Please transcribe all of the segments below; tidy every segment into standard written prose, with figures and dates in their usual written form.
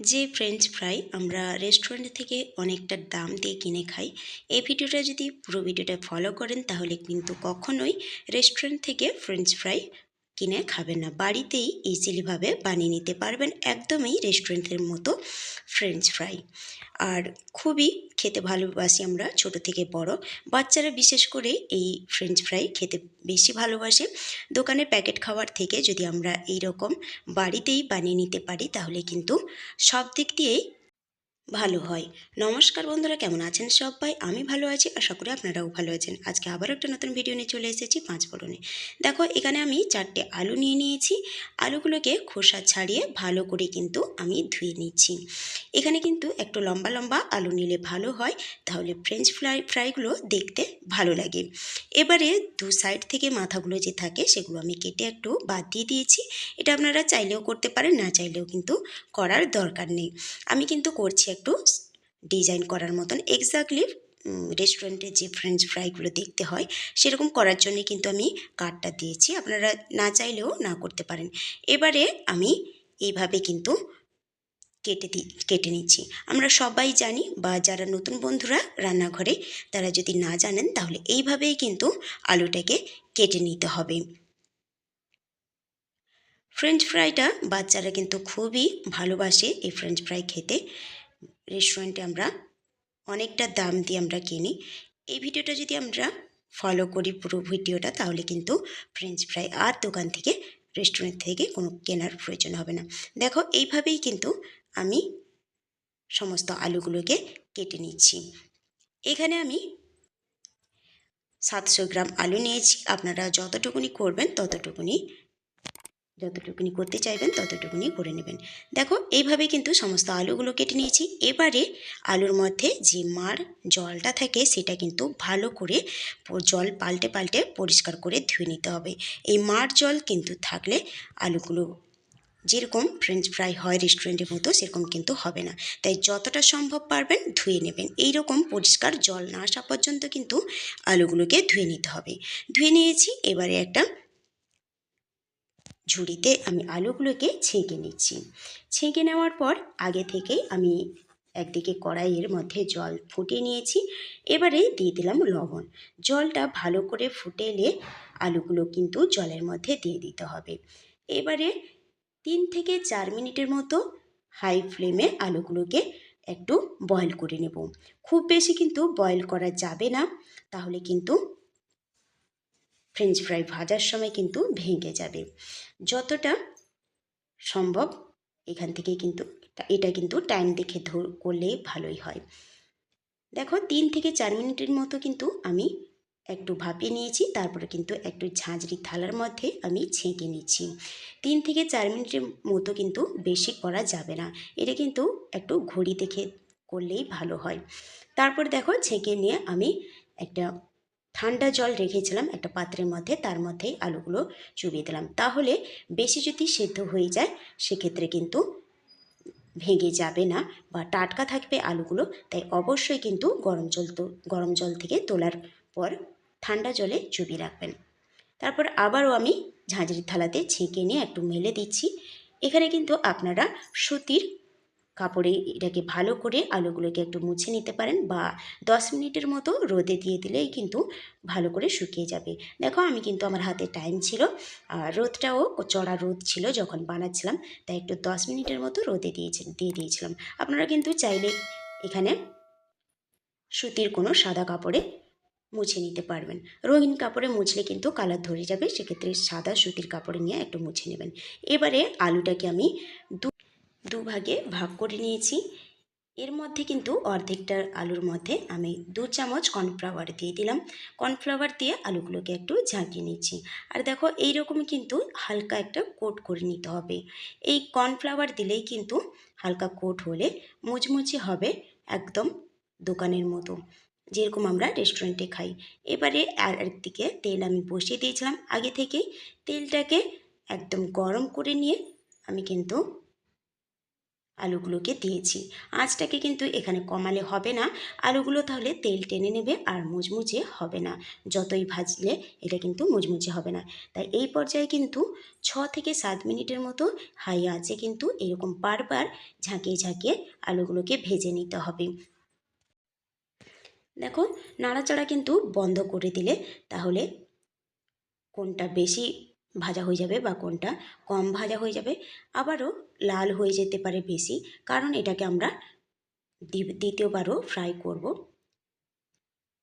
যে French fry আমরা restaurant থেকে অনেকটা দাম দিয়ে কিনে খাই, এই ভিডিওটা যদি পুরো ভিডিওটা ফলো করেন তাহলে কিন্তু কখনোই রেস্টুরেন্ট থেকে ফ্রেঞ্চ ফ্রাই কিনে খাবেন না। বাড়িতেই ইজিলিভাবে বানিয়ে নিতে পারবেন একদমই রেস্টুরেন্টের মতো ফ্রেঞ্চ ফ্রাই। আর খুবই খেতে ভালোবাসি আমরা ছোট থেকে বড়। বাচ্চারা বিশেষ করে এই ফ্রেঞ্চ ফ্রাই খেতে বেশি ভালোবাসে। দোকানের প্যাকেট খাওয়ার থেকে যদি আমরা এই রকম বাড়িতেই বানিয়ে নিতে পারি তাহলে কিন্তু সব দিক দিয়েই ভালো হয়। নমস্কার বন্ধুরা, কেমন আছেন সবাই? আমি ভালো আছি, আশা করি আপনারাও ভালো আছেন। আজকে আবারও একটা নতুন ভিডিও নিয়ে চলে এসেছি পাঁচফোড়নে। দেখো এখানে আমি 4টে আলু নিয়ে নিয়েছি। আলুগুলোকে খোসা ছাড়িয়ে ভালো করে কিন্তু আমি ধুয়ে নিচ্ছি। এখানে কিন্তু একটু লম্বা লম্বা আলু নিলে ভালো হয়, তাহলে ফ্রেঞ্চ ফ্রাইগুলো দেখতে ভালো লাগে। এবারে দু সাইড থেকে মাথাগুলো যে থাকে সেগুলো আমি কেটে একটু বাদ দিয়ে দিয়েছি। এটা আপনারা চাইলেও করতে পারেন, না চাইলেও কিন্তু করার দরকার নেই। আমি কিন্তু করছি একটু ডিজাইন করার মতন, এক্স্যাক্টলি রেস্টুরেন্টে যে ফ্রেঞ্চ ফ্রাইগুলো দেখতে হয় সেরকম করার জন্য কিন্তু আমি কাটটা দিয়েছি। আপনারা না চাইলেও না করতে পারেন। এবারে আমি এইভাবে কিন্তু কেটে নিচ্ছি। আমরা সবাই জানি, বা যারা নতুন বন্ধুরা রান্নাঘরে তারা যদি না জানেন তাহলে এইভাবেই কিন্তু আলুটাকে কেটে নিতে হবে। ফ্রেঞ্চ ফ্রাইটা বাচ্চারা কিন্তু খুবই ভালোবাসে এই ফ্রেঞ্চ ফ্রাই খেতে। রেস্টুরেন্টে আমরা অনেকটা দাম দিয়ে আমরা কিনি। এই ভিডিওটা যদি আমরা ফলো করি পুরো ভিডিওটা, তাহলে কিন্তু ফ্রেঞ্চ ফ্রাই আর দোকান থেকে রেস্টুরেন্ট থেকে কোনো কেনার প্রয়োজন হবে না। দেখো এইভাবেই কিন্তু আমি সমস্ত আলুগুলোকে কেটে নিচ্ছি। এখানে আমি 700 গ্রাম আলু নিয়েছি। আপনারা যতটুকুনি করতে চাইবেন ততটুকুনি করে নেবেন। দেখো এইভাবে কিন্তু সমস্ত আলুগুলো কেটে নিয়েছি। এবারে আলুর মধ্যে যে মার জলটা থাকে সেটা কিন্তু ভালো করে জল পাল্টে পাল্টে পরিষ্কার করে ধুয়ে নিতে হবে। এই মার জল কিন্তু থাকলে আলুগুলো যেরকম ফ্রেঞ্চ ফ্রাই হয় রেস্টুরেন্টের মতো সেরকম কিন্তু হবে না। তাই যতটা সম্ভব পারবেন ধুয়ে নেবেন। এই রকম পরিষ্কার জল না আসা পর্যন্ত কিন্তু আলুগুলোকে ধুয়ে নিতে হবে। ধুয়ে নিয়েছি। এবারে একটা ঝুড়িতে আমি আলুগুলোকে ছেঁকে নিচ্ছি। ছেঁকে নেওয়ার পর আগে থেকেই আমি একদিকে কড়াইয়ের মধ্যে জল ফুটিয়ে নিয়েছি। এবারে দিয়ে দিলাম লবণ। জলটা ভালো করে ফুটে এলে আলুগুলো কিন্তু জলের মধ্যে দিয়ে দিতে হবে। এবারে 3 থেকে 4 মিনিটের মতো হাই ফ্লেমে আলুগুলোকে একটু বয়েল করে নেব। খুব বেশি কিন্তু বয়েল করা যাবে না, তাহলে কিন্তু ফ্রেঞ্চ ফ্রাই ভাজার সময় কিন্তু ভেঙে যাবে। যতটা সম্ভব এখান থেকে কিন্তু এটা কিন্তু টাইম দেখে করলে ভালোই হয়। দেখো 3 থেকে 4 মিনিটের মতো কিন্তু আমি একটু ভাপিয়ে নিয়েছি। তারপরে কিন্তু একটু ঝাঁঝরি থালার মধ্যে আমি ছেঁকে নিচ্ছি। 3 থেকে 4 মিনিটের মতো কিন্তু বেশি করা যাবে না, এটা কিন্তু একটু ঘড়ি দেখে করলেই ভালো হয়। তারপর দেখো ছেঁকে নিয়ে আমি একটা ঠান্ডা জল রেখেছিলাম একটা পাত্রের মধ্যে, তার মধ্যেই আলুগুলো চুবিয়ে দিলাম। তাহলে বেশি যদি সেদ্ধ হয়ে যায় সেক্ষেত্রে কিন্তু ভেঙে যাবে না বা টাটকা থাকবে আলুগুলো। তাই অবশ্যই কিন্তু গরম জল থেকে তোলার পর ঠান্ডা জলে চুবিয়ে রাখবেন। তারপর আবারও আমি ঝাঁঝরির থালাতে ছেঁকে নিয়ে একটু মেলে দিচ্ছি। এখানে কিন্তু আপনারা সুতির কাপড়ে এটাকে ভালো করে আলুগুলোকে একটু মুছে নিতে পারেন, বা 10 মিনিটের মতো রোদে দিয়ে দিলেই কিন্তু ভালো করে শুকিয়ে যাবে। দেখো আমি কিন্তু আমার হাতে টাইম ছিল, আর রোদটাও চড়া রোদ ছিল যখন বানাচ্ছিলাম, তাই একটু 10 মিনিটের মতো রোদে দিয়ে দিয়েছিলাম। আপনারা কিন্তু চাইলে এখানে সুতির কোনো সাদা কাপড়ে মুছে নিতে পারবেন। রঙিন কাপড়ে মুছলে কিন্তু কালার ধরে যাবে, সেক্ষেত্রে সাদা সুতির কাপড়ে নিয়ে একটু মুছে নেবেন। এবারে আলুটাকে আমি দুভাগে ভাগ করে নিয়েছি। এর মধ্যে কিন্তু অর্ধেকটা আলুর মধ্যে আমি 2 চামচ কর্নফ্লাওয়ার দিয়ে দিলাম। কর্নফ্লাওয়ার দিয়ে আলুগুলোকে একটু ঝাঁকিয়ে নিচ্ছি। আর দেখো এইরকম কিন্তু হালকা একটা কোট করে নিতে হবে। এই কর্নফ্লাওয়ার দিলেই কিন্তু হালকা কোট হলে মুচমুচে হবে, একদম দোকানের মতো যেরকম আমরা রেস্টুরেন্টে খাই। এবারে আর একদিকে তেল আমি বসিয়ে দিয়েছিলাম আগে থেকেই। তেলটাকে একদম গরম করে নিয়ে আমি কিন্তু আলুগুলোকে দিয়েছি। আঁচটাকে কিন্তু এখানে কমালে হবে না, আলুগুলো তাহলে তেল টেনে নেবে আর মুচমুচে হবে না। যতই ভাজলে এটা কিন্তু মুচমুচে হবে না। তাই এই পর্যায়ে কিন্তু 6 থেকে 7 মিনিটের মতো হাই আঁচে কিন্তু এরকম বারবার ঝাঁকিয়ে ঝাঁকিয়ে আলুগুলোকে ভেজে নিতে হবে। দেখো, নাড়াচাড়া কিন্তু বন্ধ করে দিলে তাহলে কোনটা বেশি ভাজা হয়ে যাবে বা কোনটা কম ভাজা হয়ে যাবে, আবারও লাল হয়ে যেতে পারে বেশি, কারণ এটাকে আমরা দ্বিতীয়বারও ফ্রাই করব।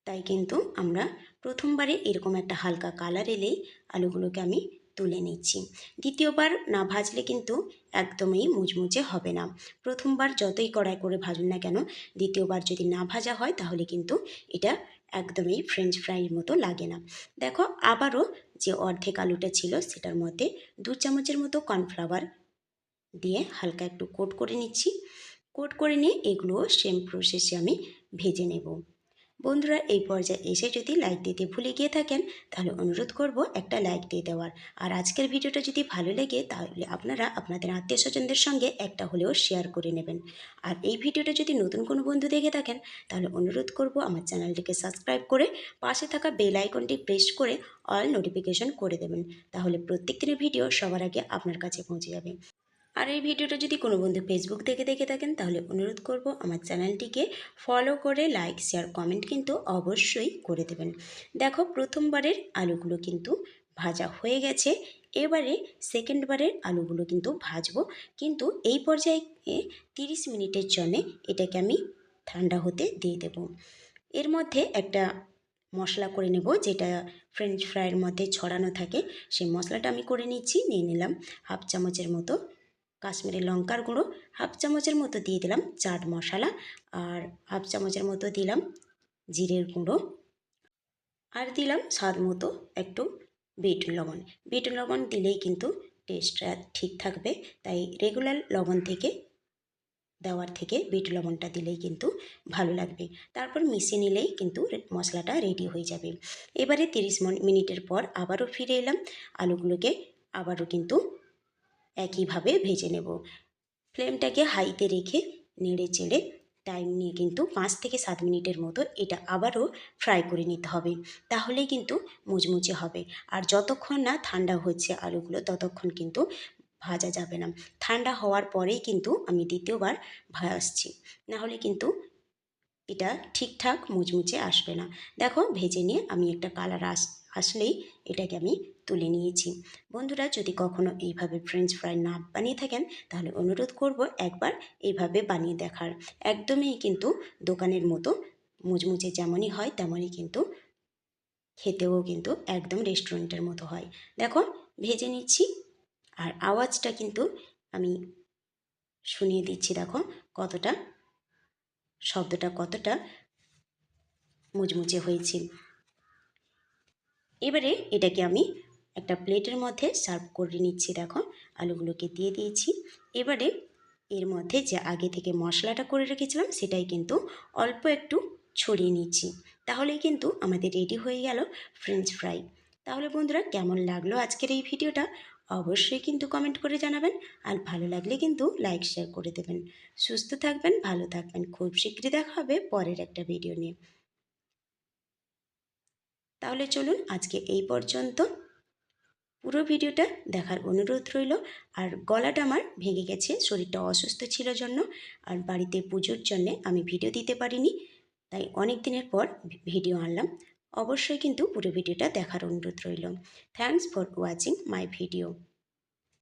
তাই কিন্তু আমরা প্রথমবারে এরকম একটা হালকা কালার এলেই আলুগুলোকে আমি তুলে নিচ্ছি। দ্বিতীয়বার না ভাজলে কিন্তু একদমই মুচমুচে হবে না। প্রথমবার যতই কড়াই করে ভাজুন না কেন, দ্বিতীয়বার যদি না ভাজা হয় তাহলে কিন্তু এটা একদমই ফ্রেঞ্চ ফ্রাইয়ের মতো লাগে না। দেখো, আবারও যে অর্ধেক আলুটা ছিল সেটার মধ্যে 2 চামচের মতো কর্নফ্লাওয়ার দিয়ে হালকা একটু কোট করে নিচ্ছি। কোট করে নিয়ে এগুলো সেম প্রসেসে আমি ভেজে নেব। বন্ধুরা, এই পর্যায়ে এসে যদি লাইক দিতে ভুলে গিয়ে থাকেন তাহলে অনুরোধ করব একটা লাইক দিয়ে দেওয়ার। আর আজকের ভিডিওটা যদি ভালো লাগে তাহলে আপনারা আপনাদের আত্মীয় স্বজনদের সঙ্গে একটা হলেও শেয়ার করে নেবেন। আর এই ভিডিওটা যদি নতুন কোনো বন্ধু দেখে থাকেন তাহলে অনুরোধ করব আমার চ্যানেলটিকে সাবস্ক্রাইব করে পাশে থাকা বেল আইকনটি প্রেস করে অল নোটিফিকেশন করে দেবেন। তাহলে প্রত্যেক দিনের ভিডিও সবার আগে আপনার কাছে পৌঁছে যাবে। আর এই ভিডিওটা যদি কোনো বন্ধু ফেসবুক থেকে দেখে থাকেন তাহলে অনুরোধ করব আমার চ্যানেলটিকে ফলো করে লাইক শেয়ার কমেন্ট কিন্তু অবশ্যই করে দেবেন। দেখো, প্রথমবারের আলুগুলো কিন্তু ভাজা হয়ে গেছে। এবারে সেকেন্ডবারের আলুগুলো কিন্তু ভাজবো, কিন্তু এই পর্যায়ে 30 মিনিটের জন্যে এটাকে আমি ঠান্ডা হতে দিয়ে দেব। এর মধ্যে একটা মশলা করে নেব, যেটা ফ্রেঞ্চ ফ্রাইয়ের মধ্যে ছড়ানো থাকে। সেই মশলাটা আমি করে নিচ্ছি। নিয়ে নিলাম 1/2 চামচের মতো কাশ্মীরি লঙ্কার গুঁড়ো, 1/2 চামচের মতো দিয়ে দিলাম চাট মশলা, আর 1/2 চামচের মতো দিলাম জিরের গুঁড়ো, আর দিলাম স্বাদ মতো একটু বিট লবণ। বিট লবণ দিলেই কিন্তু টেস্টটা ঠিক থাকবে, তাই রেগুলার লবণ থেকে দেওয়ার থেকে বিট লবণটা দিলেই কিন্তু ভালো লাগবে। তারপর মিশিয়ে নিলেই কিন্তু মশলাটা রেডি হয়ে যাবে। এবারে 30 মিনিটের পর আবারও ফিরে এলাম। আলুগুলোকে আবারও কিন্তু একইভাবে ভেজে নেব। ফ্লেমটাকে হাইতে রেখে নেড়ে চেড়ে টাইম নিয়ে কিন্তু 5 থেকে 7 মিনিটের মতো এটা আবারও ফ্রাই করে নিতে হবে, তাহলেই কিন্তু মুচমুচে হবে। আর যতক্ষণ না ঠান্ডা হচ্ছে আলুগুলো ততক্ষণ কিন্তু ভাজা যাবে না। ঠান্ডা হওয়ার পরেই কিন্তু আমি দ্বিতীয়বার ভাজছি, নাহলে কিন্তু এটা ঠিকঠাক মুচমুচে আসবে না। দেখো, ভেজে নিয়ে আমি একটা কালার আসলেই এটাকে আমি তুলে নিয়েছি। বন্ধুরা, যদি কখনো এইভাবে ফ্রেঞ্চ ফ্রাই না বানিয়ে থাকেন তাহলে অনুরোধ করব একবার এইভাবে বানিয়ে দেখার। একদমই কিন্তু দোকানের মতো মুচমুচে যেমনই হয় তেমনই কিন্তু খেতেও কিন্তু একদম রেস্টুরেন্টের মতো হয়। দেখো, ভেজে নিচ্ছি আর আওয়াজটা কিন্তু আমি শুনিয়ে দিচ্ছি। দেখো কতটা শব্দটা কতটা মুচমুচে হয়েছে। এবারে এটাকে আমি একটা প্লেটের মধ্যে সার্ভ করে নিচ্ছি। দেখো, আলুগুলোকে দিয়ে দিয়েছি। এবারে এর মধ্যে যে আগে থেকে মশলাটা করে রেখেছিলাম সেটাই কিন্তু অল্প একটু ছড়িয়ে নিচ্ছি, তাহলেই কিন্তু আমাদের রেডি হয়ে গেল ফ্রেঞ্চ ফ্রাই। তাহলে বন্ধুরা, কেমন লাগলো আজকের এই ভিডিওটা অবশ্যই কিন্তু কমেন্ট করে জানাবেন। আর ভালো লাগলে কিন্তু লাইক শেয়ার করে দেবেন। সুস্থ থাকবেন, ভালো থাকবেন। খুব শীঘ্রই দেখা হবে পরের একটা ভিডিও নিয়ে। তাহলে চলুন আজকে এই পর্যন্ত। পুরো ভিডিওটা দেখার অনুরোধ রইল। আর গলাটা আমার ভেঙে গেছে, শরীরটা অসুস্থ ছিল জন্য, আর বাড়িতে পুজোর জন্যে আমি ভিডিও দিতে পারিনি, তাই অনেক দিনের পর ভিডিও আনলাম। অবশ্যই কিন্তু পুরো ভিডিওটা দেখার অনুরোধ রইল। Thanks for watching my video.